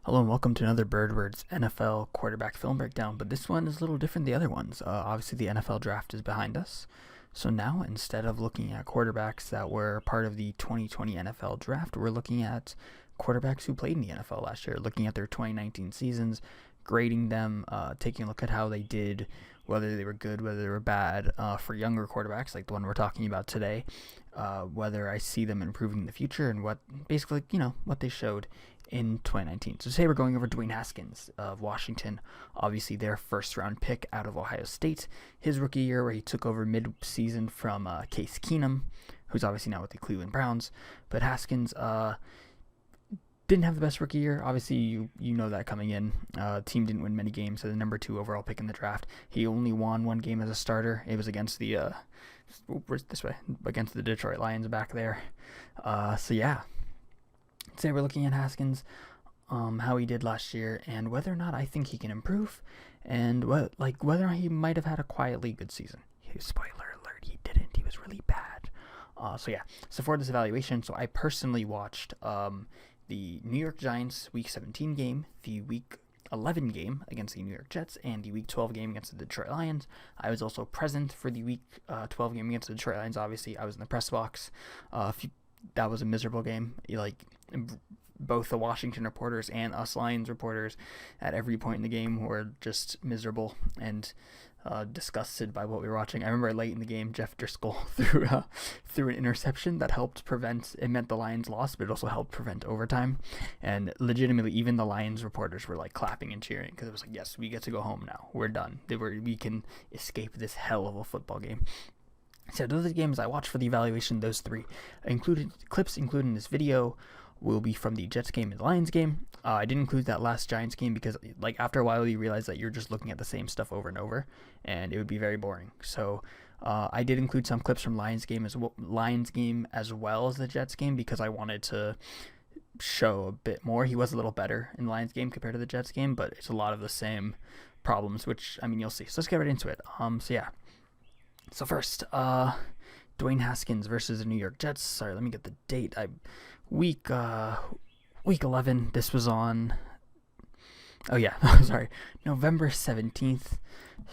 Hello and welcome to another Birdwords NFL quarterback film breakdown, but this one is a little different than the other ones. Obviously, the NFL draft is behind us. So now, instead of looking at quarterbacks that were part of the 2020 NFL draft, we're looking at quarterbacks who played in the NFL last year, looking at their 2019 seasons, grading them, taking a look at how they did, whether they were good, whether they were bad, for younger quarterbacks like the one we're talking about today, whether I see them improving in the future, and what basically, what they showed in 2019. So today we're going over Dwayne Haskins of Washington, obviously their first round pick out of Ohio State. His rookie year where he took over mid-season from Case Keenum, who's obviously now with the Cleveland Browns. But Haskins didn't have the best rookie year. Obviously, you know that coming in. Team didn't win many games, so the number 2 overall pick in the draft. He only won one game as a starter. It was against the against the Detroit Lions back there. So yeah. Today we're looking at Haskins, how he did last year, and whether or not I think he can improve, and whether or not he might have had a quietly good season. Spoiler alert, he didn't. He was really bad. So for this evaluation, I personally watched the New York Giants Week 17 game, the Week 11 game against the New York Jets, and the Week 12 game against the Detroit Lions. I was also present for the Week 12 game against the Detroit Lions. Obviously, I was in the press box. That was a miserable game. Both the Washington reporters and us Lions reporters at every point in the game were just miserable and disgusted by what we were watching. I remember late in the game, Jeff Driscoll threw an interception that helped prevent. It meant the Lions lost, but it also helped prevent overtime. And legitimately, even the Lions reporters were clapping and cheering because it was yes, we get to go home now. We're done. We can escape this hell of a football game. So those are the games I watched for the evaluation. Those 3 clips included in this video will be from the Jets game and the Lions game. I didn't include that last Giants game because after a while you realize that you're just looking at the same stuff over and over, and it would be very boring. So I did include some clips from Lions game as well as the Jets game because I wanted to show a bit more. He was a little better in the Lions game compared to the Jets game, but it's a lot of the same problems, which you'll see. So let's get right into it. So first, Dwayne Haskins versus the New York Jets. Sorry, let me get the date. Week 11. This was on. Oh yeah, sorry, November 17th,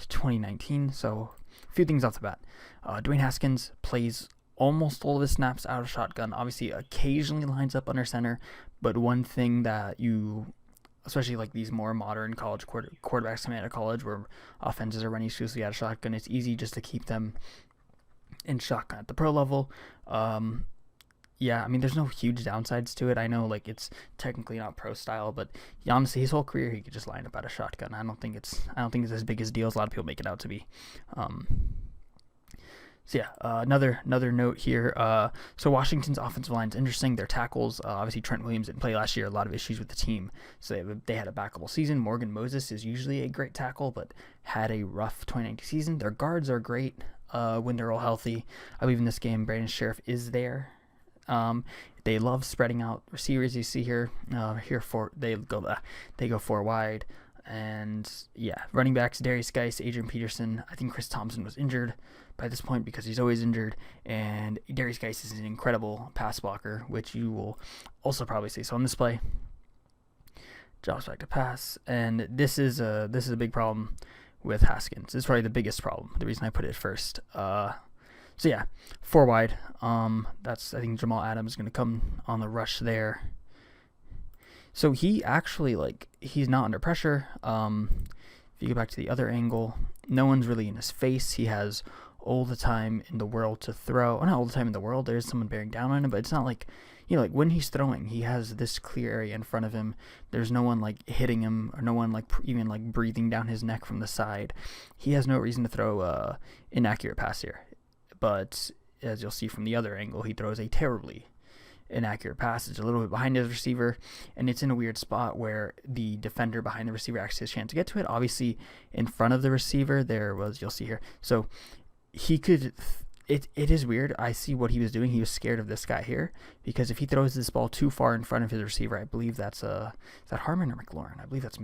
2019. So a few things off the bat. Dwayne Haskins plays almost all of his snaps out of shotgun. Obviously, occasionally lines up under center, but one thing that especially these more modern college quarterbacks coming out of college where offenses are running exclusively out of shotgun, it's easy just to keep them in shotgun at the pro level. There's no huge downsides to it. I know it's technically not pro style, but honestly, his whole career he could just line up out of shotgun. I don't think it's as big as deal as a lot of people make it out to be. Another note here. So Washington's offensive line is interesting. Their tackles, obviously Trent Williams didn't play last year. A lot of issues with the team, so they had a backable season. Morgan Moses is usually a great tackle, but had a rough 2019 season. Their guards are great when they're all healthy. I believe in this game, Brandon Sheriff is there. They love spreading out receivers. You see here, they go 4 wide. And running backs, Darius Geis, Adrian Peterson. I think Chris Thompson was injured by this point because he's always injured. And Darius Geis is an incredible pass blocker, which you will also probably see. So on this play, drops back to pass. And this is a big problem with Haskins. This is probably the biggest problem. The reason I put it first. 4 wide. I think Jamal Adams is going to come on the rush there. So he actually, he's not under pressure. If you go back to the other angle, no one's really in his face. He has all the time in the world to throw. Well, not all the time in the world. There's someone bearing down on him, but it's not when he's throwing, he has this clear area in front of him. There's no one, hitting him, or no one, even, breathing down his neck from the side. He has no reason to throw inaccurate pass here. But as you'll see from the other angle, he throws a terribly inaccurate pass. It's a little bit behind his receiver, and it's in a weird spot where the defender behind the receiver actually has a chance to get to it. Obviously, in front of the receiver, you'll see here. So he could. It is weird. I see what he was doing. He was scared of this guy here because if he throws this ball too far in front of his receiver, I believe that's is that Harmon or McLaurin? I believe that's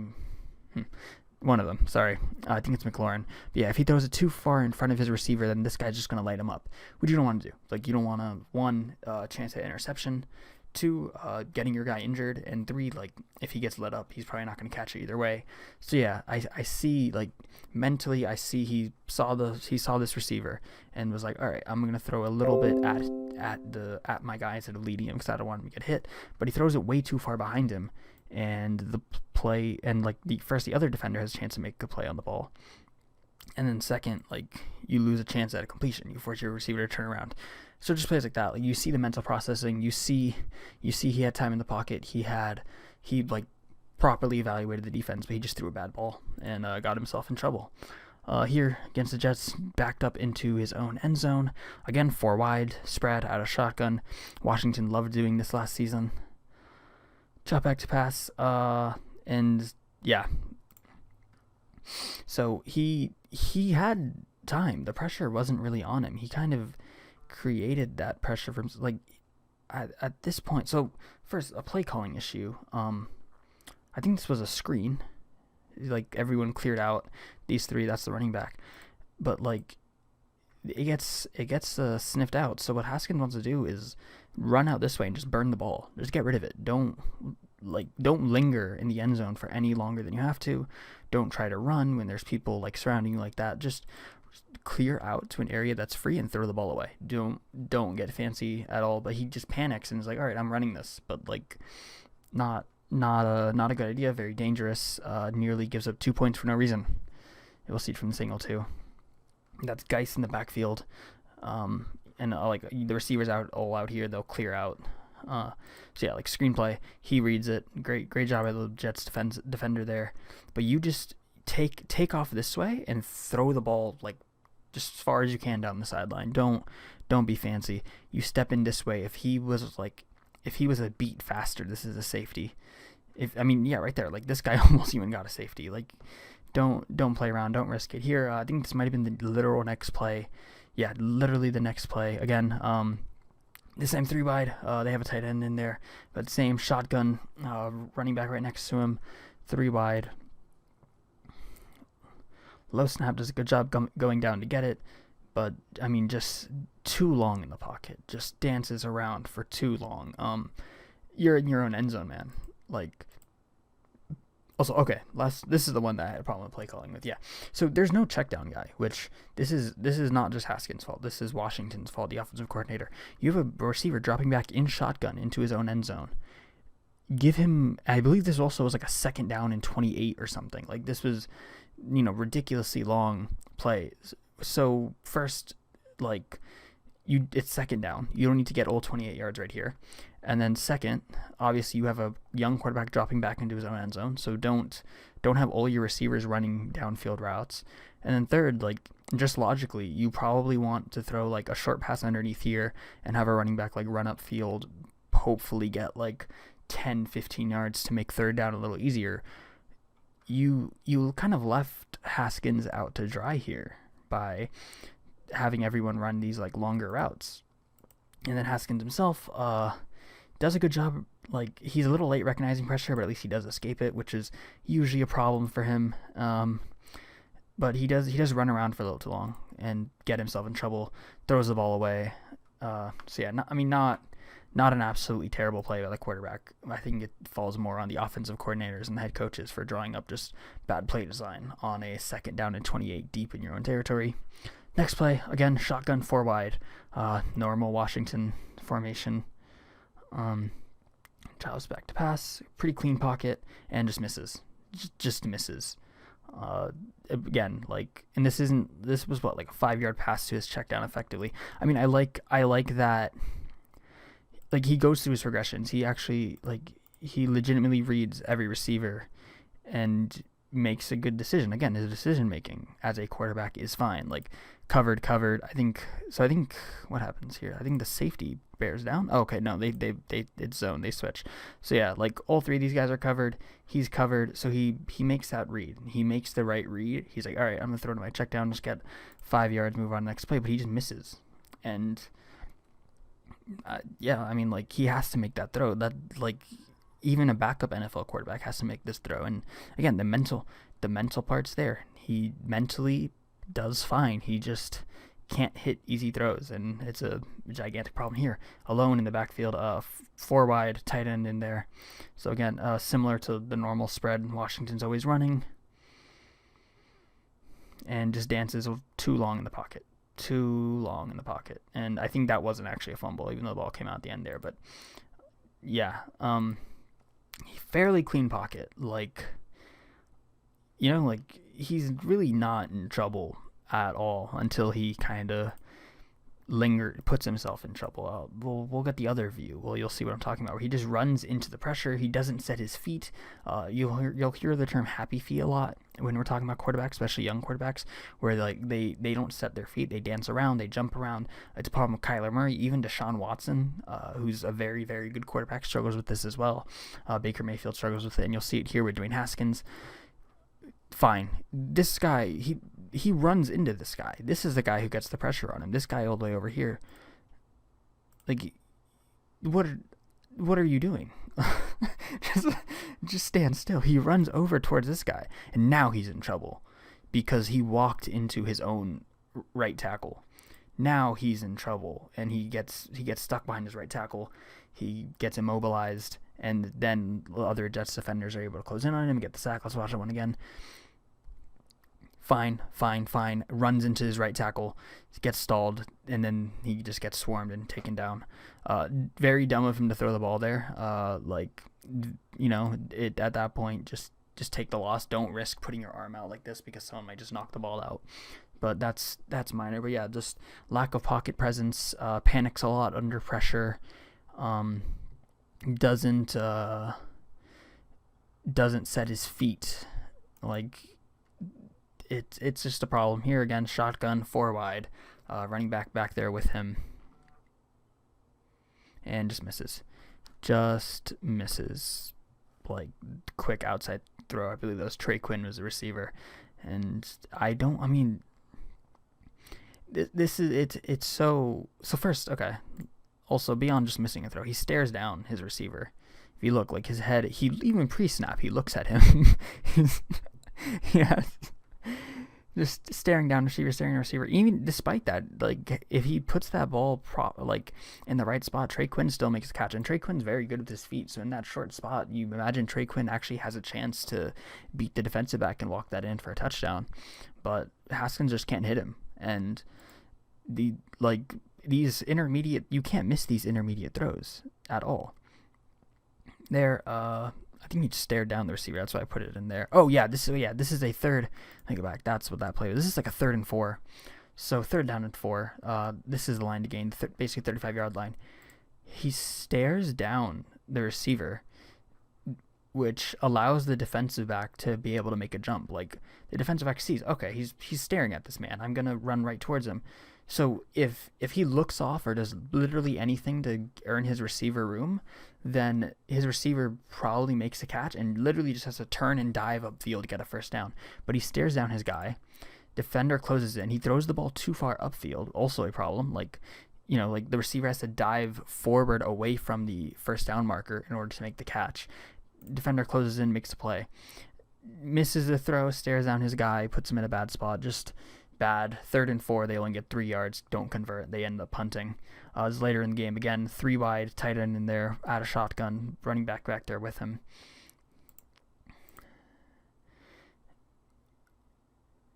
one of them. Sorry, I think it's McLaurin. But if he throws it too far in front of his receiver, then this guy's just gonna light him up, which you don't want to do. You don't want to chance at interception. two, getting your guy injured, and three, like if he gets let up, he's probably not going to catch it either way. So yeah, I see, like mentally, I see he saw this receiver and was like, all right, I'm going to throw a little bit at my guy instead of leading him because I don't want him to get hit. But he throws it way too far behind him, and the play, and like the other defender has a chance to make a play on the ball. And then second, like you lose a chance at a completion. You force your receiver to turn around. So just plays like that. Like you see the mental processing. You see he had time in the pocket. He like properly evaluated the defense, but he just threw a bad ball and got himself in trouble. Here against the Jets, backed up into his own end zone. Again, 4 wide, spread out of shotgun. Washington loved doing this last season. Chop back to pass. And yeah. So he had time. The pressure wasn't really on him. He kind of created that pressure from like at this point. So first, a play calling issue. I think this was a screen. Like everyone cleared out these three. That's the running back, but like it gets sniffed out. So what Haskins wants to do is run out this way and just burn the ball. Just get rid of it. Don't linger in the end zone for any longer than you have to. Don't try to run when there's people like surrounding you like that. Just clear out to an area that's free and throw the ball away. Don't get fancy at all. But he just panics and is like, all right, I'm running this. But like not a good idea. Very dangerous. Nearly gives up 2 points for no reason. We'll see it from the single too. That's Geis in the backfield. And like the receivers all out here, they'll clear out. So yeah, like screenplay, he reads it. Great job by the Jets defender there. But you just take off this way and throw the ball like just as far as you can down the sideline. Don't be fancy. You step in this way. If he was a beat faster, this is a safety. Right there. Like this guy almost even got a safety. Like don't play around. Don't risk it. Here, I think this might have been the literal next play. Yeah, literally the next play. Again, the same 3 wide. They have a tight end in there, but same shotgun, running back right next to him, 3 wide. Low snap does a good job going down to get it, but just too long in the pocket. Just dances around for too long. You're in your own end zone, man. Like. Also, okay, this is the one that I had a problem with play calling with. Yeah, so there's no check down guy, which this is not just Haskins' fault. This is Washington's fault, the offensive coordinator. You have a receiver dropping back in shotgun into his own end zone. Give him, I believe this also was like a 2nd down and 28 or something. Like this was, ridiculously long plays. So first, like, it's 2nd down. You don't need to get all 28 yards right here. And then second, obviously you have a young quarterback dropping back into his own end zone, so don't have all your receivers running downfield routes. And then third, like just logically, you probably want to throw like a short pass underneath here and have a running back like run upfield, hopefully get like 10-15 yards to make 3rd down a little easier. You kind of left Haskins out to dry here by having everyone run these like longer routes. And then Haskins himself does a good job. Like he's a little late recognizing pressure, but at least he does escape it, which is usually a problem for him. But he does run around for a little too long and get himself in trouble. Throws the ball away. So yeah, not an absolutely terrible play by the quarterback. I think it falls more on the offensive coordinators and the head coaches for drawing up just bad play design on a 2nd down and 28 deep in your own territory. Next play, again, shotgun 4 wide, normal Washington formation. Childs back to pass, pretty clean pocket, and just misses. Just misses. Again, like, and this was what, like a 5-yard pass to his check down effectively. I like that. Like he goes through his progressions. He actually he legitimately reads every receiver and makes a good decision. Again, his decision making as a quarterback is fine. Like covered. I think what happens here? I think the safety bears down. Oh, okay, no, it's zone. They switch. So yeah, like all 3 of these guys are covered. He's covered, so he makes that read. He makes the right read. He's like, all right, I'm gonna throw to my check down, just get 5 yards, move on to the next play. But he just misses, and like he has to make that throw. That like even a backup NFL quarterback has to make this throw. And again, the mental part's there. He mentally does fine. He just can't hit easy throws, and it's a gigantic problem here. Alone in the backfield, 4 wide, tight end in there. So again, similar to the normal spread, Washington's always running and just dances too long in the pocket. And I think that wasn't actually a fumble, even though the ball came out at the end there. But yeah, fairly clean pocket. Like, like he's really not in trouble at all until he kind of puts himself in trouble. We'll get the other view. Well, you'll see what I'm talking about, where he just runs into the pressure. He doesn't set his feet. You'll hear the term happy feet a lot when we're talking about quarterbacks, especially young quarterbacks, where like they don't set their feet. They dance around, they jump around. It's a problem with Kyler Murray. Even Deshaun Watson, who's a very, very good quarterback, struggles with this as well. Baker Mayfield struggles with it, and you'll see it here with Dwayne Haskins. Fine. This guy, he runs into this guy. This is the guy who gets the pressure on him. This guy all the way over here. Like, what are you doing? just stand still. He runs over towards this guy, and now he's in trouble because he walked into his own right tackle. Now he's in trouble, and he gets stuck behind his right tackle. He gets immobilized, and then other Jets defenders are able to close in on him and get the sack. Let's watch that one again. Fine. Runs into his right tackle, gets stalled, and then he just gets swarmed and taken down. Very dumb of him to throw the ball there. At that point, just take the loss. Don't risk putting your arm out like this because someone might just knock the ball out. But that's minor. But yeah, just lack of pocket presence. Panics a lot under pressure. Doesn't set his feet. Like, it's just a problem here. Again, shotgun, 4 wide, running back there with him, and just misses. Like, quick outside throw. I believe that was Trey Quinn was the receiver, and it's so first, okay. Also, beyond just missing a throw, he stares down his receiver. If you look, like, his head, even pre-snap, he looks at him. Just staring down receiver. Even despite that, like, if he puts that ball in the right spot, Trey Quinn still makes a catch. And Trey Quinn's very good with his feet, so in that short spot, you imagine Trey Quinn actually has a chance to beat the defensive back and walk that in for a touchdown. But Haskins just can't hit him. And these intermediate, you can't miss these intermediate throws at all. There, I think he just stared down the receiver. That's why I put it in there. Oh yeah, this is a third. Let me go back. That's what that play was. This is like a 3rd and 4. So 3rd down and 4. This is the line to gain, basically 35-yard line. He stares down the receiver, which allows the defensive back to be able to make a jump. Like, the defensive back sees, okay, he's staring at this man. I'm gonna run right towards him. So if he looks off or does literally anything to earn his receiver room, then his receiver probably makes a catch and literally just has to turn and dive upfield to get a first down. But he stares down his guy. Defender closes in. He throws the ball too far upfield. Also a problem. Like the receiver has to dive forward away from the first down marker in order to make the catch. Defender closes in, makes a play. Misses the throw, stares down his guy, puts him in a bad spot. Just bad. 3rd and 4, they only get 3 yards, don't convert, they end up punting. It's later in the game, again, 3 wide, tight end in there, out of shotgun, running back there with him.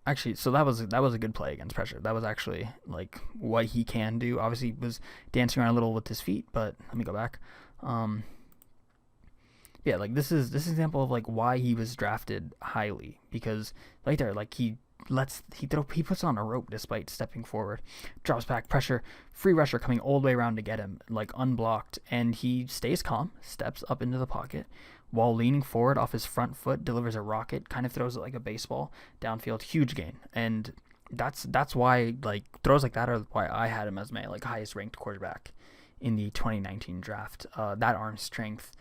Actually, so that was a good play against pressure. That was actually like what he can do. Obviously, he was dancing around a little with his feet, but let me go back. Yeah, like this is an example of like why he was drafted highly, because right there, like he puts on a rope despite stepping forward, drops back, pressure, free rusher coming all the way around to get him, like unblocked, and he stays calm, steps up into the pocket while leaning forward off his front foot, delivers a rocket, kind of throws it like a baseball downfield, huge gain. And that's why, like, throws like that are why I had him as my like highest ranked quarterback in the 2019 draft. That arm strength,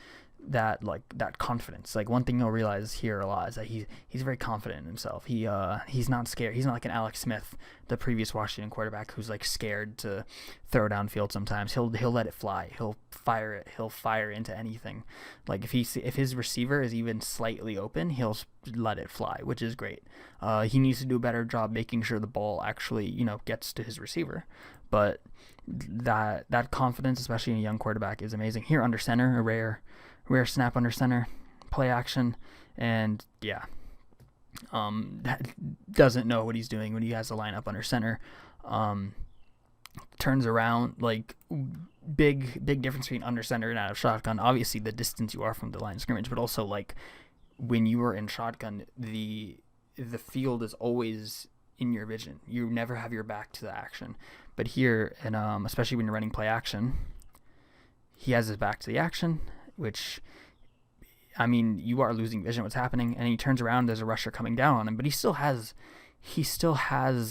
that confidence. Like, one thing you'll realize here a lot is that he's very confident in himself. He's not scared. He's not like an Alex Smith, the previous Washington quarterback, who's like scared to throw downfield sometimes. He'll let it fly. He'll fire it. He'll fire into anything. Like, if his receiver is even slightly open, he'll let it fly, which is great. He needs to do a better job making sure the ball actually, gets to his receiver. But that confidence, especially in a young quarterback, is amazing. Here under center, a rare snap under center, play action, and doesn't know what he's doing when he has the line up under center. Turns around, like, big difference between under center and out of shotgun. Obviously, the distance you are from the line of scrimmage, but also, like, when you are in shotgun, the field is always in your vision. You never have your back to the action. But here, and especially when you're running play action, he has his back to the action, which, I mean, you are losing vision of what's happening, and he turns around, there's a rusher coming down on him, but he still has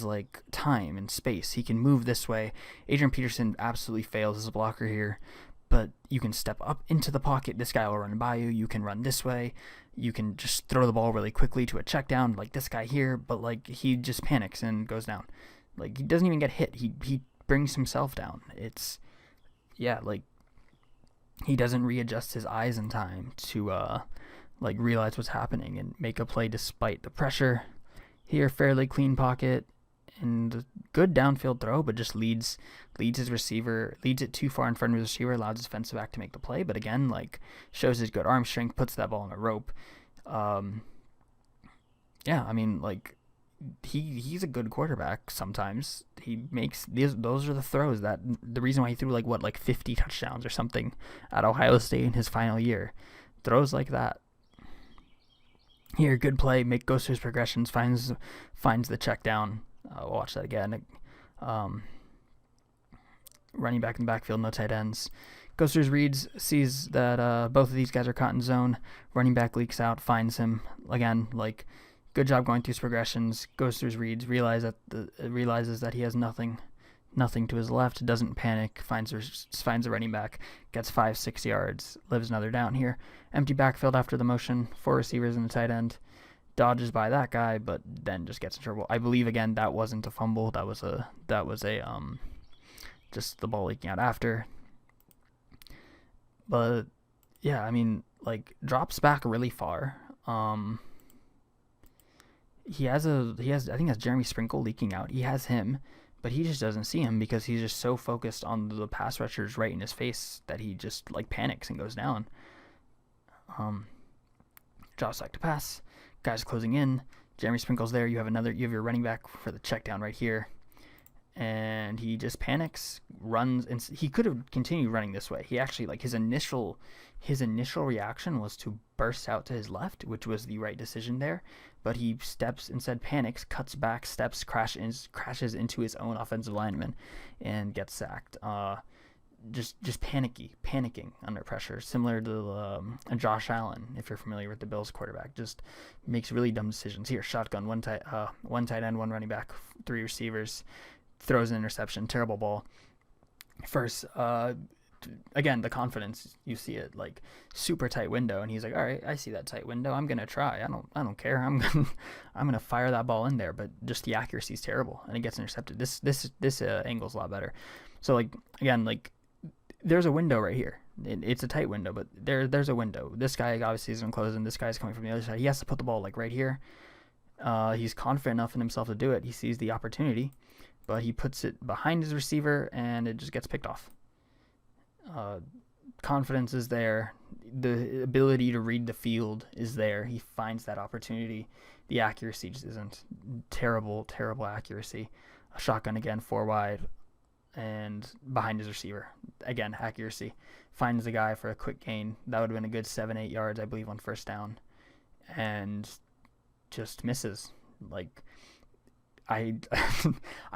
like time and space. He can move this way. Adrian Peterson absolutely fails as a blocker here, but you can step up into the pocket. This guy will run by you. You can run this way. You can just throw the ball really quickly to a check down like this guy here, but like he just panics and goes down. Like, he doesn't even get hit. He brings himself down. It's, like, he doesn't readjust his eyes in time to realize what's happening and make a play despite the pressure. Here, fairly clean pocket and good downfield throw, but just leads his receiver, leads it too far in front of his receiver, allows his defensive back to make the play, but again, like, shows his good arm strength, puts that ball on a rope. I mean, like, he's a good quarterback sometimes. He makes those are the throws that the reason why he threw 50 touchdowns or something at Ohio State in his final year. Throws like that. Here, good play, goes through his progressions, finds the check down. Watch that again. Running back in the backfield, no tight ends. Goes through his reads, sees that both of these guys are caught in zone. Running back leaks out, finds him again. Like, good job going through his progressions. Goes through his reads, realizes that he has nothing to his left. Doesn't panic. Finds the running back. Gets 5-6 yards. Lives another down here. Empty backfield after the motion. 4 receivers and a tight end. Dodges by that guy, but then just gets in trouble. I believe again that wasn't a fumble. That was a just the ball leaking out after. But yeah, I mean, like, drops back really far. He has I think that's Jeremy Sprinkle leaking out. He has him, but he just doesn't see him because he's just so focused on the pass rushers right in his face that he just panics and goes down. Draws back to pass. Guys closing in. Jeremy Sprinkle's there. You have your running back for the check down right here. And he just panics, runs, and he could have continued running this way. He actually, his initial reaction was to burst out to his left, which was the right decision there. But he panics, cuts back, steps, crashes into his own offensive lineman, and gets sacked. Just panicking under pressure, similar to Josh Allen, if you're familiar with the Bills quarterback. Just makes really dumb decisions. Here, shotgun, one tight end, one running back, 3 receivers. Throws an interception, terrible ball. First, again, the confidence, you see it, super tight window, and he's like, all right, I see that tight window, I'm gonna try. I don't care. I'm gonna fire that ball in there, but just the accuracy is terrible, and it gets intercepted. This angle's a lot better. So again, there's a window right here. It's a tight window, but there's a window. This guy obviously isn't closing. This guy's coming from the other side. He has to put the ball right here. He's confident enough in himself to do it. He sees the opportunity, but he puts it behind his receiver, and it just gets picked off. Confidence is there. The ability to read the field is there. He finds that opportunity. The accuracy just isn't. Terrible accuracy. A shotgun again, 4 wide, and behind his receiver. Again, accuracy. Finds the guy for a quick gain. That would have been a good 7-8 yards, I believe, on first down. And just misses. I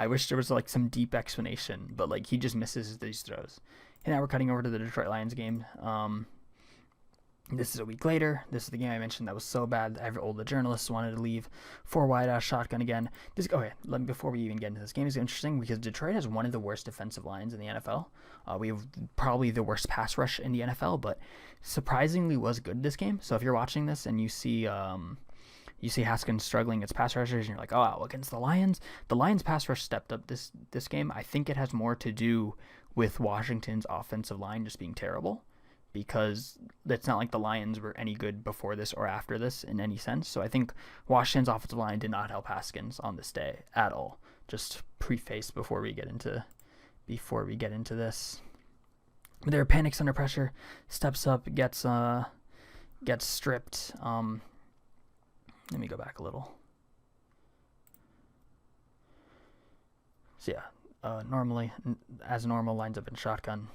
wish there was some deep explanation, but he just misses these throws. And now we're cutting over to the Detroit Lions game. This is a week later. This is the game I mentioned that was so bad that all the journalists wanted to leave. 4 wide out shotgun again. Before we even get into this game, it's interesting because Detroit has one of the worst defensive lines in the NFL. We have probably the worst pass rush in the NFL, but surprisingly was good this game. So if you're watching this and you see Haskins struggling against pass rushers, and you're like, oh wow, against the Lions pass rush stepped up this game. I think it has more to do with Washington's offensive line just being terrible, because it's not like the Lions were any good before this or after this in any sense. So I think Washington's offensive line did not help Haskins on this day at all. Just preface before we get into this. There panics under pressure, steps up, gets stripped. Let me go back a little. So yeah, normally as normal lines up in shotgun.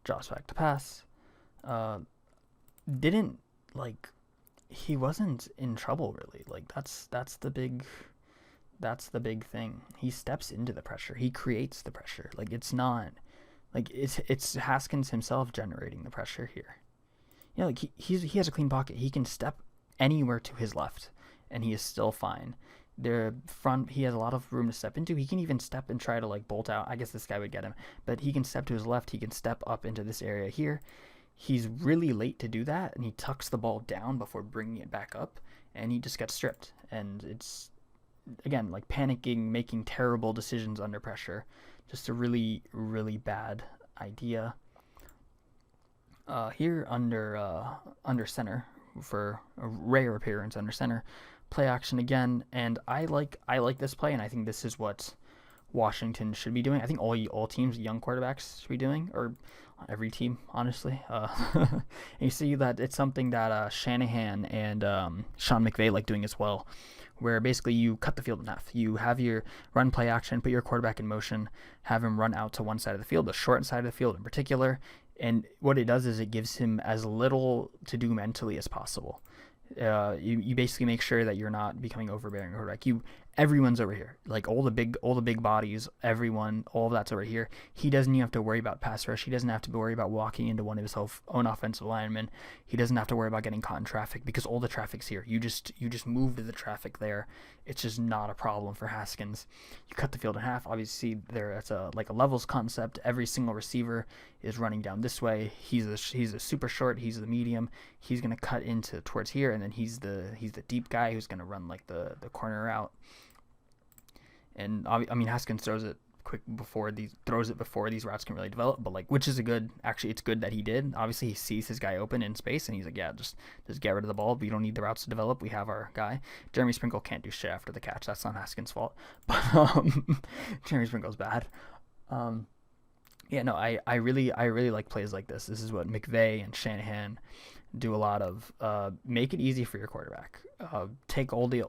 Draws back to pass. He wasn't in trouble really. Like that's the big thing. He steps into the pressure. He creates the pressure. Like it's not like it's Haskins himself generating the pressure here. You know, like he has a clean pocket. He can step anywhere to his left and he is still fine. Their front, he has a lot of room to step into. He can even step and try to like bolt out. I guess this guy would get him, but he can step to his left. He can step up into this area here. He's really late to do that, and he tucks the ball down before bringing it back up, and he just gets stripped. And it's, again, like panicking, making terrible decisions under pressure. Just a really, really bad idea. Here under center, for a rare appearance under center, play action again, and I like this play, and I think this is what Washington should be doing. I think all teams, young quarterbacks, should be doing, or every team, honestly. And you see that it's something that Shanahan and Sean McVay like doing as well, where basically you cut the field in half. You have your run play action, put your quarterback in motion, have him run out to one side of the field, the short side of the field in particular, and what it does is it gives him as little to do mentally as possible. You basically make sure that you're not becoming overbearing quarterback. Everyone's over here, like all the big bodies, everyone, all of that's over here. He doesn't even have to worry about pass rush. He doesn't have to worry about walking into one of his own offensive linemen. He doesn't have to worry about getting caught in traffic because all the traffic's here. You just move to the traffic there. It's just not a problem for Haskins. You cut the field in half. Obviously, that's a levels concept. Every single receiver is running down this way. He's a super short. He's the medium. He's gonna cut towards here, and then he's the deep guy who's gonna run like the corner out. And I mean, Haskins throws it before these routes can really develop, but which is it's good that he did. Obviously he sees his guy open in space and he's like, yeah, just get rid of the ball. We don't need the routes to develop. We have our guy. Jeremy Sprinkle can't do shit after the catch. That's not Haskins' fault, but Jeremy Sprinkle's bad. I really like plays like this. This is what McVay and Shanahan do a lot of. Make it easy for your quarterback. Take all the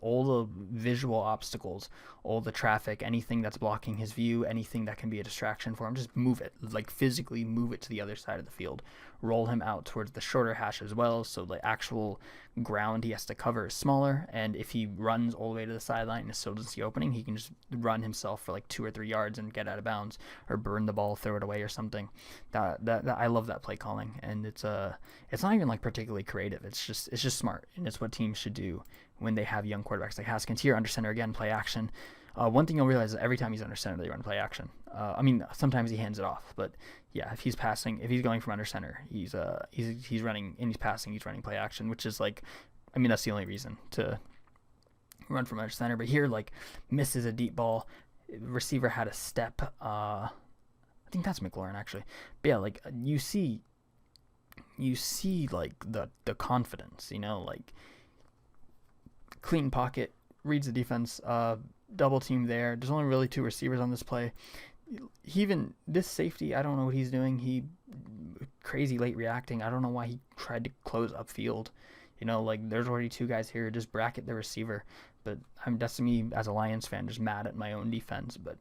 visual obstacles, all the traffic, anything that's blocking his view, anything that can be a distraction for him. Just move it, physically move it to the other side of the field. Roll him out towards the shorter hash as well, so the actual ground he has to cover is smaller. And if he runs all the way to the sideline and still doesn't see opening, he can just run himself for 2 or 3 yards and get out of bounds, or burn the ball, throw it away or something. That I love that play calling, and it's not even particularly creative. It's just smart, and it's what teams should do when they have young quarterbacks like Haskins. Here under center again, play action. One thing you'll realize is every time he's under center, they run play action. Sometimes he hands it off, but yeah, if he's going from under center, he's running and he's passing, he's running play action, which is that's the only reason to run from under center. But here, misses a deep ball, receiver had a step. I think that's McLaurin actually. But yeah, you see the confidence, clean pocket, reads the defense, double team there. There's only really 2 receivers on this play. Even this safety, I don't know what he's doing. He crazy late reacting. I don't know why he tried to close upfield. There's already 2 guys here. Just bracket the receiver. But that's me as a Lions fan, just mad at my own defense. But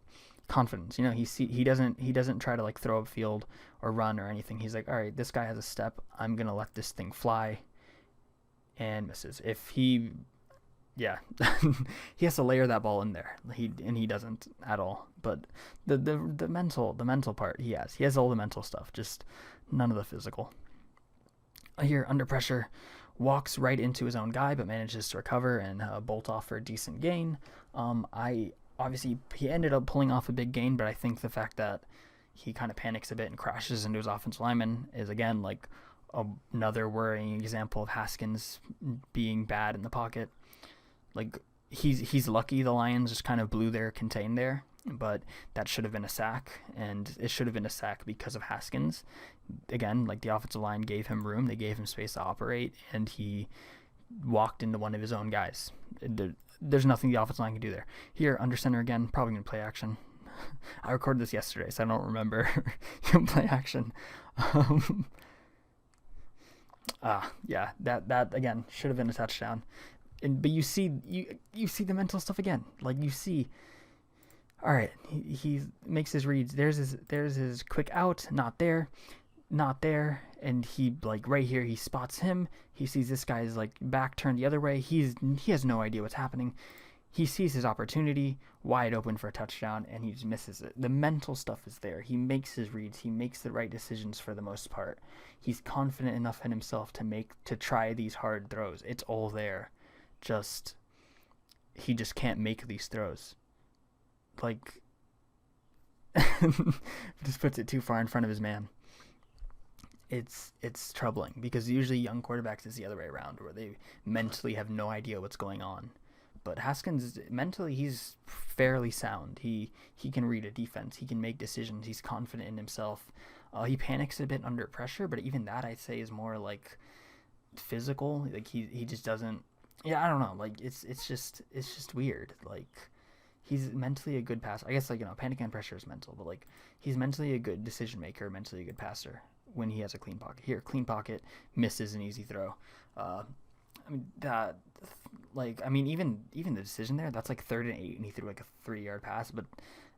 confidence, he doesn't try to throw upfield or run or anything. He's like, all right, this guy has a step. I'm gonna let this thing fly, and misses. If he yeah, he has to layer that ball in there. He doesn't at all. But the mental part he has all the mental stuff, just none of the physical. Here under pressure, walks right into his own guy, but manages to recover and bolt off for a decent gain. I obviously he ended up pulling off a big gain, but I think the fact that he kind of panics a bit and crashes into his offensive lineman is again like another worrying example of Haskins being bad in the pocket. Like he's lucky the Lions just kind of blew their contain there, but that should have been a sack, and it should have been a sack because of Haskins. Again, like the offensive line gave him room, they gave him space to operate, and he walked into one of his own guys. There's nothing the offensive line can do there. Here, under center again, probably going to play action. I recorded this yesterday, so I don't remember play action. Yeah, that again should have been a touchdown. But you see the mental stuff again. Like you see, all right, he makes his reads. There's his quick out, not there, and he like right here he spots him. He sees this guy's like back turned the other way. He has no idea what's happening. He sees his opportunity wide open for a touchdown, and he just misses it. The mental stuff is there. He makes his reads. He makes the right decisions for the most part. He's confident enough in himself to try these hard throws. It's all there. He just can't make these throws. Like, just puts it too far in front of his man. It's troubling because usually young quarterbacks is the other way around, where they mentally have no idea what's going on. But Haskins, mentally, he's fairly sound. He can read a defense. He can make decisions. He's confident in himself. He panics a bit under pressure, but even that I'd say is more like physical. Like he just doesn't. Yeah, I don't know. Like it's just weird. Like he's mentally a good passer. I guess panic and pressure is mental, but like he's mentally a good decision maker, mentally a good passer when he has a clean pocket. Here, clean pocket, misses an easy throw. Even the decision there, that's like 3rd and 8, and he threw like a 3-yard pass. But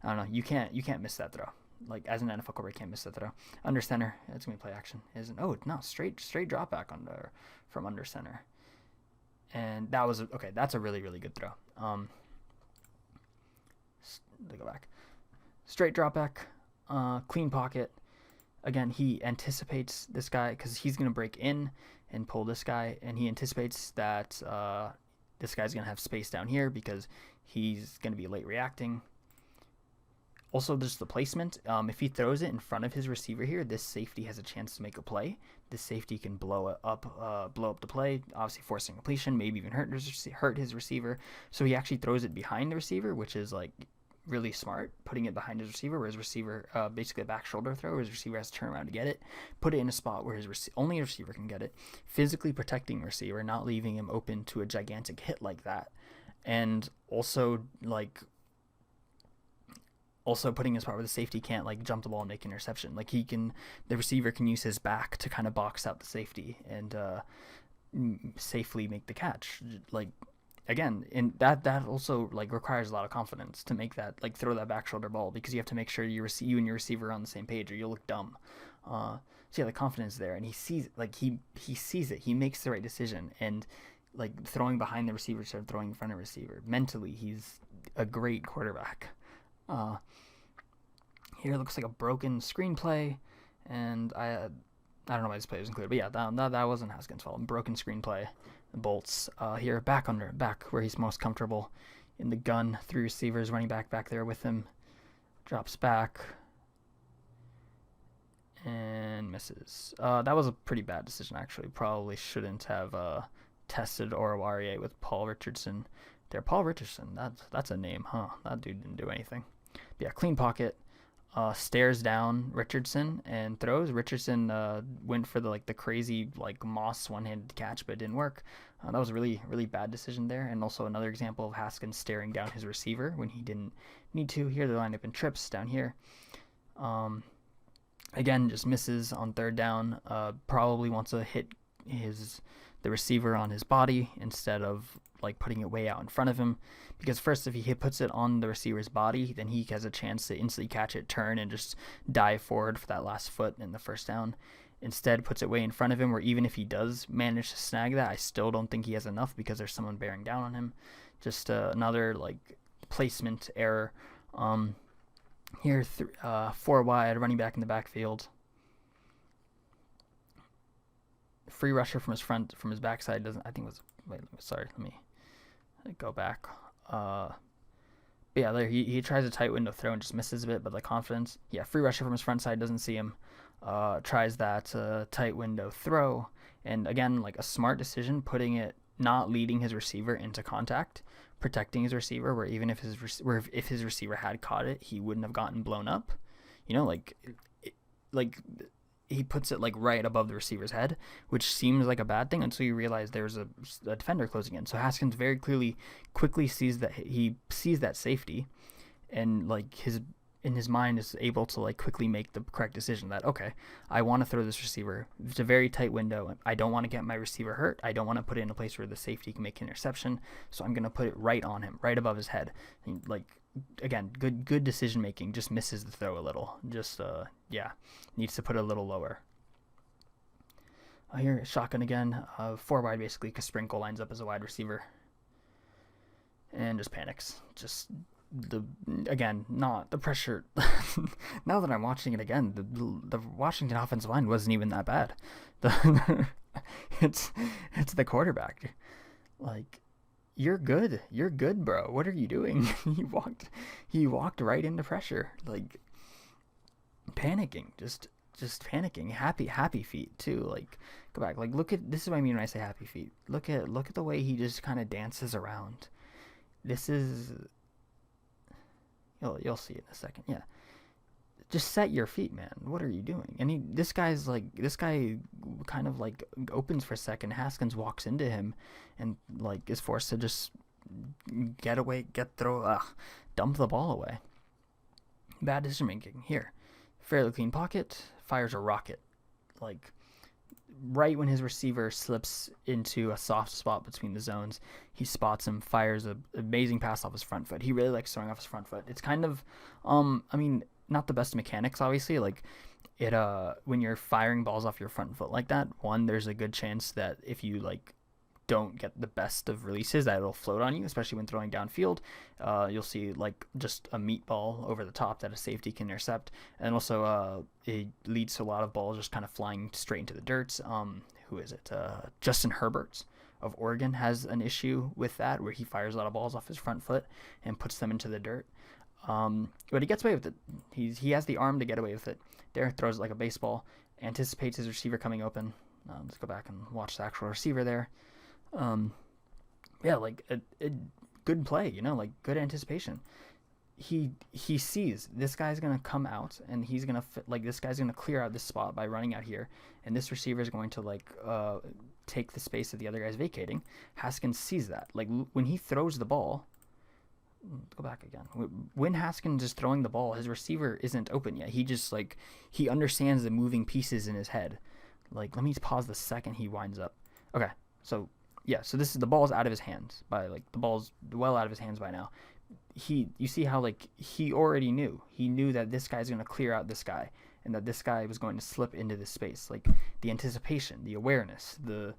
I don't know. You can't miss that throw. Like as an NFL quarterback, you can't miss that throw. Under center, it's gonna be play action. Straight drop back from under center, and that was okay. That's a really really good throw. They go back, straight drop back, clean pocket. Again, he anticipates this guy because he's gonna break in and pull this guy, and he anticipates that this guy's going to have space down here because he's going to be late reacting. Also, there's the placement. If he throws it in front of his receiver here, this safety has a chance to make a play. This safety can blow up the play, obviously forcing completion, maybe even hurt his receiver. So he actually throws it behind the receiver, which is like really smart, putting it behind his receiver, where his receiver, basically a back shoulder throw, where his receiver has to turn around to get it, put it in a spot where only his receiver can get it, physically protecting the receiver, not leaving him open to a gigantic hit like that, and also putting in a spot where the safety can't like jump the ball and make an interception. Like the receiver can use his back to kind of box out the safety and safely make the catch. Like, again, and that also like requires a lot of confidence to make that, like throw that back shoulder ball, because you have to make sure you and your receiver are on the same page or you'll look dumb. So yeah, the confidence there, and he sees it. He makes the right decision, and like throwing behind the receiver instead of throwing in front of the receiver. Mentally, he's a great quarterback. Here looks like a broken screenplay, and I don't know why this play wasn't clear, but yeah, that wasn't Haskins' fault. Broken screenplay. Bolts here back where he's most comfortable in the gun. 3 receivers, running back there with him, drops back and misses. That was a pretty bad decision, actually. Probably shouldn't have tested Oruwariye with Paul Richardson there. Paul Richardson, that's a name, huh? That dude didn't do anything. But yeah, clean pocket. Stares down Richardson and throws. Richardson went for the crazy like Moss one-handed catch, but it didn't work. That was a really really bad decision there, and also another example of Haskins staring down his receiver when he didn't need to. Here they line up in trips down here. Again, just misses on 3rd down. Probably wants to hit the receiver on his body instead of like putting it way out in front of him, because first if he puts it on the receiver's body, then he has a chance to instantly catch it, turn, and just dive forward for that last foot in the 1st down. instead puts it way in front of him, where even if he does manage to snag that, I still don't think he has enough because there's someone bearing down on him. Just another like placement error. Here, 4 wide, running back in the backfield. Free rusher from his backside doesn't. I think it was. Wait, sorry. Let me go back. Yeah, there he tries a tight window throw and just misses a bit, but the confidence. Yeah, free rusher from his front side doesn't see him. Tries that tight window throw, and again, like a smart decision, putting it, not leading his receiver into contact, protecting his receiver, where even if his receiver had caught it, he wouldn't have gotten blown up. Like he puts it like right above the receiver's head, which seems like a bad thing until you realize there's a defender closing in. So Haskins very quickly sees that safety, and like in his mind is able to like quickly make the correct decision that, okay, I want to throw this receiver. It's a very tight window. I don't want to get my receiver hurt. I don't want to put it in a place where the safety can make an interception. So I'm going to put it right on him, right above his head. And like, again, good decision making, just misses the throw a little. Just, needs to put it a little lower. Here, shotgun again. 4 wide basically, because Sprinkle lines up as a wide receiver. And just panics. Just... not the pressure. Now that I'm watching it again, the Washington offensive line wasn't even that bad. It's the quarterback. Like, you're good, bro. What are you doing? He walked right into pressure, like panicking, just panicking. Happy feet too. Like, go back. Like, look at this is what I mean when I say happy feet. Look at the way he just kind of dances around. This is. You'll see it in a second. Yeah, just set your feet, man. What are you doing? And this guy kind of like opens for a second. Haskins walks into him, and like is forced to just dump the ball away. Bad decision making here. Fairly clean pocket. Fires a rocket, like right when his receiver slips into a soft spot between the zones, he spots him, fires an amazing pass off his front foot. He really likes throwing off his front foot. It's kind of, not the best mechanics, obviously. Like, it, when you're firing balls off your front foot like that, there's a good chance that if you, like, don't get the best of releases, that it'll float on you, especially when throwing downfield. You'll see like just a meatball over the top that a safety can intercept, and also it leads to a lot of balls just kind of flying straight into the dirt. Who is it? Justin Herbert of Oregon has an issue with that, where he fires a lot of balls off his front foot and puts them into the dirt. But he gets away with it. He has the arm to get away with it. There, throws it like a baseball, anticipates his receiver coming open. Let's go back and watch the actual receiver there. Like a good play, like good anticipation. He sees this guy's gonna come out, and he's gonna this guy's gonna clear out this spot by running out here, and this receiver is going to take the space that the other guy's vacating. Haskins sees that. Like, when he throws the ball, go back again. When Haskins is throwing the ball, his receiver isn't open yet. He just he understands the moving pieces in his head. Like, let me pause the second he winds up. Okay, so. Yeah, so the ball's out of his hands the ball's well out of his hands by now. You see how he already knew. He knew that this guy's going to clear out this guy, and that this guy was going to slip into this space. Like, the anticipation, the awareness, the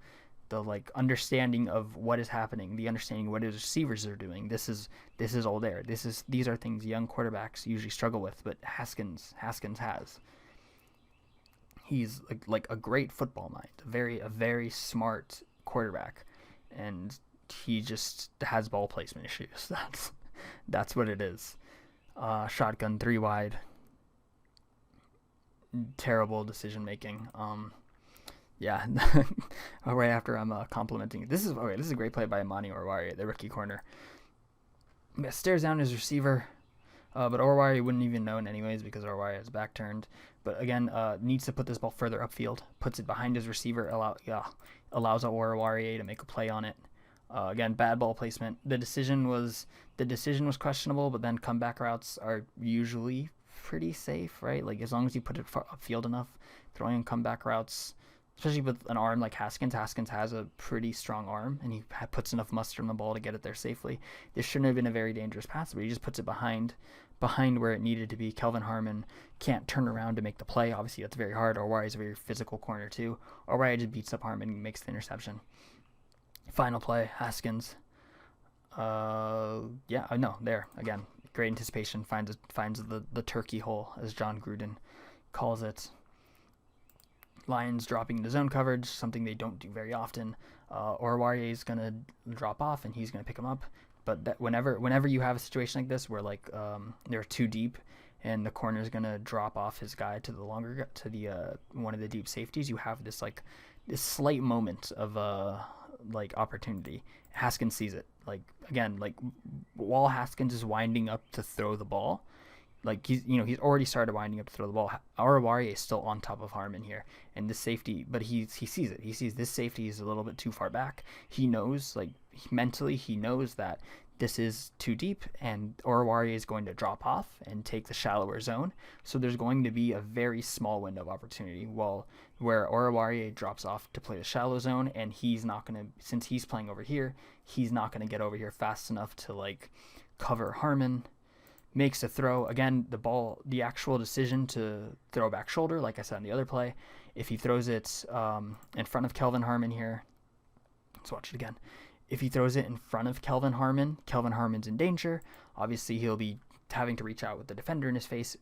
understanding of what is happening, the understanding of what his receivers are doing. This is all there. These are things young quarterbacks usually struggle with, but Haskins has. He's like a great football mind, a very smart quarterback. And he just has ball placement issues. That's what it is. Shotgun 3 wide. Terrible decision making. Right after I'm complimenting. This is a great play by Amani Oruwariye, the rookie corner. Yeah, stares down his receiver, but Oruwariye wouldn't even known anyways because Oruwariye is back turned. But again, needs to put this ball further upfield. Puts it behind his receiver. Allows Oruwariye to make a play on it. Again, bad ball placement. The decision was questionable, but then comeback routes are usually pretty safe, right? Like, as long as you put it upfield enough, throwing comeback routes, especially with an arm like Haskins. Haskins has a pretty strong arm, and he puts enough muster on the ball to get it there safely. This shouldn't have been a very dangerous pass, but he just puts it behind behind where it needed to be. Kelvin Harmon can't turn around to make the play. Obviously, that's very hard. Orwari is a very physical corner too. Orwari just beats up Harmon and makes the interception. Final play, Haskins. No, there again. Great anticipation. Finds the turkey hole, as John Gruden calls it. Lions dropping into zone coverage, something they don't do very often. Orwari is gonna drop off and he's gonna pick him up. But that whenever you have a situation like this where like they're too deep and the corner is gonna drop off his guy to the one of the deep safeties, you have this slight moment of opportunity. Haskins sees it. While Haskins is winding up to throw the ball, he's already started winding up to throw the ball. Arawari is still on top of Harmon here, and this safety, but he sees it. He sees this safety is a little bit too far back. He knows, mentally, he knows that this is too deep, and Arawari is going to drop off and take the shallower zone. So there's going to be a very small window of opportunity, where Arawari drops off to play the shallow zone, and he's not going to, since he's playing over here, he's not going to get over here fast enough to cover Harmon. Makes a throw. Again, the actual decision to throw back shoulder, like I said in the other play, if he throws it in front of Kelvin Harmon here, let's watch it again. If he throws it in front of Kelvin Harmon's in danger. Obviously, he'll be having to reach out with the defender in his face.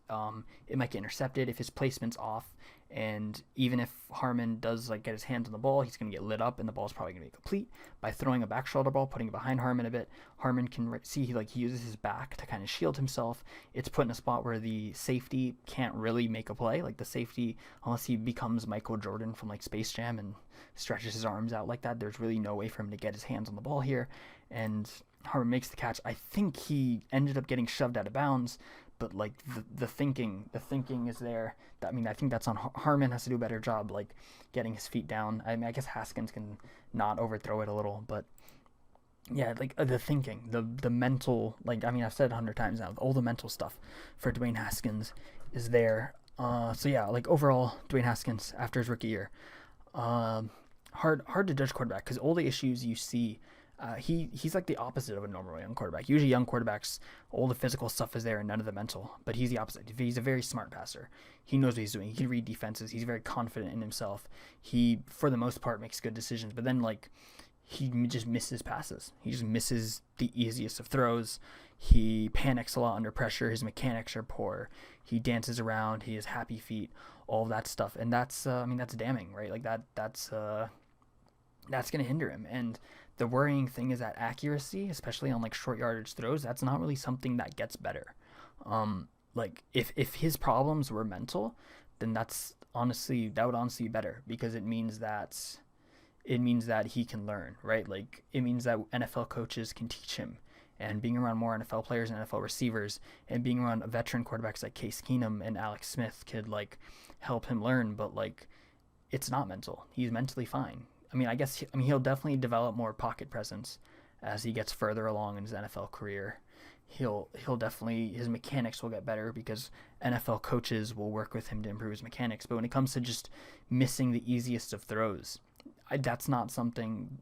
It might get intercepted if his placement's off. And even if Harmon does get his hands on the ball, he's going to get lit up, and the ball's probably going to be complete. By throwing a back shoulder ball, putting it behind Harmon a bit, Harmon can see he uses his back to kind of shield himself. It's put in a spot where the safety can't really make a play. The safety, unless he becomes Michael Jordan from Space Jam and stretches his arms out like that, there's really no way for him to get his hands on the ball here. And Harmon makes the catch. I think he ended up getting shoved out of bounds, but the thinking is there. I think that's on Harmon. Has to do a better job getting his feet down. I guess Haskins can not overthrow it a little, but yeah, the thinking, the mental, I've said it 100 times now, all the mental stuff for Dwayne Haskins is there. Overall, Dwayne Haskins after his rookie year, hard to judge quarterback because all the issues you see. He's the opposite of a normal young quarterback. Usually young quarterbacks, all the physical stuff is there and none of the mental. But he's the opposite. He's a very smart passer. He knows what he's doing. He can read defenses. He's very confident in himself. He, for the most part, makes good decisions. But then, he just misses passes. He just misses the easiest of throws. He panics a lot under pressure. His mechanics are poor. He dances around. He has happy feet. All of that stuff. And that's damning, right? That's going to hinder him. And the worrying thing is that accuracy, especially on short yardage throws, that's not really something that gets better. If his problems were mental, then that would honestly be better because it means that he can learn, right? It means that NFL coaches can teach him, and being around more NFL players and NFL receivers, and being around veteran quarterbacks like Case Keenum and Alex Smith could help him learn. But it's not mental. He's mentally fine. He'll definitely develop more pocket presence as he gets further along in his NFL career. He'll definitely, his mechanics will get better because NFL coaches will work with him to improve his mechanics. But when it comes to just missing the easiest of throws, that's not something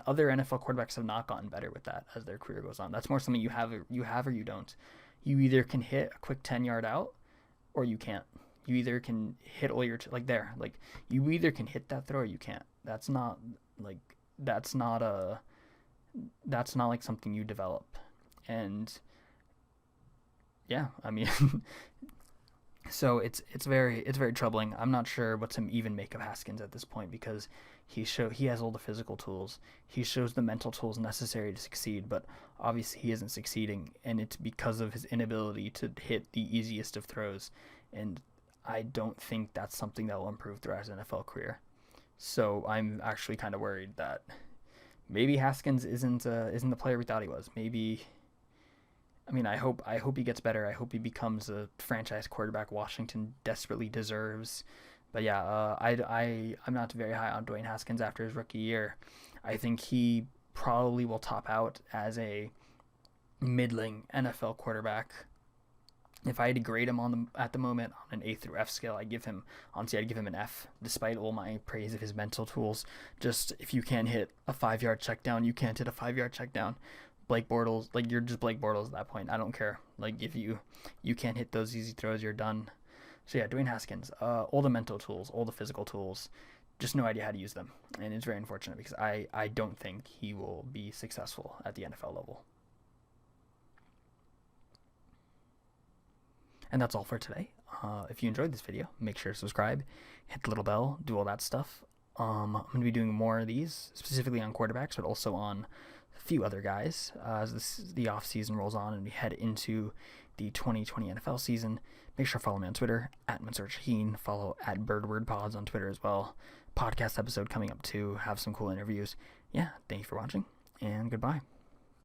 other NFL quarterbacks have not gotten better with that as their career goes on. That's more something you have or you don't. You either can hit a quick 10-yard out or you can't. You either can hit all your you either can hit that throw or you can't. That's not something you develop. And yeah, so it's very troubling. I'm not sure what to even make of Haskins at this point because he has all the physical tools. He shows the mental tools necessary to succeed, but obviously he isn't succeeding, and it's because of his inability to hit the easiest of throws. And I don't think that's something that will improve throughout his NFL career. So I'm actually kind of worried that maybe Haskins isn't the player we thought he was. Maybe, I hope he gets better. I hope he becomes a franchise quarterback Washington desperately deserves. But yeah, I'm not very high on Dwayne Haskins after his rookie year. I think he probably will top out as a middling NFL quarterback. If I had to grade him at the moment on an A through F scale, I'd give him an F, despite all my praise of his mental tools. Just if you can't hit a 5-yard check down, you can't hit a 5-yard check down. Blake Bortles, like you're just Blake Bortles at that point. I don't care. Like if you can't hit those easy throws, you're done. So yeah, Dwayne Haskins, all the mental tools, all the physical tools, just no idea how to use them, and it's very unfortunate because I don't think he will be successful at the NFL level. And that's all for today. If you enjoyed this video, make sure to subscribe, hit the little bell, do all that stuff. I'm going to be doing more of these, specifically on quarterbacks, but also on a few other guys as the off season rolls on and we head into the 2020 NFL season. Make sure to follow me on Twitter, at Mansoor Shaheen. Follow at BirdWordPods on Twitter as well. Podcast episode coming up too. Have some cool interviews. Yeah, thank you for watching, and goodbye.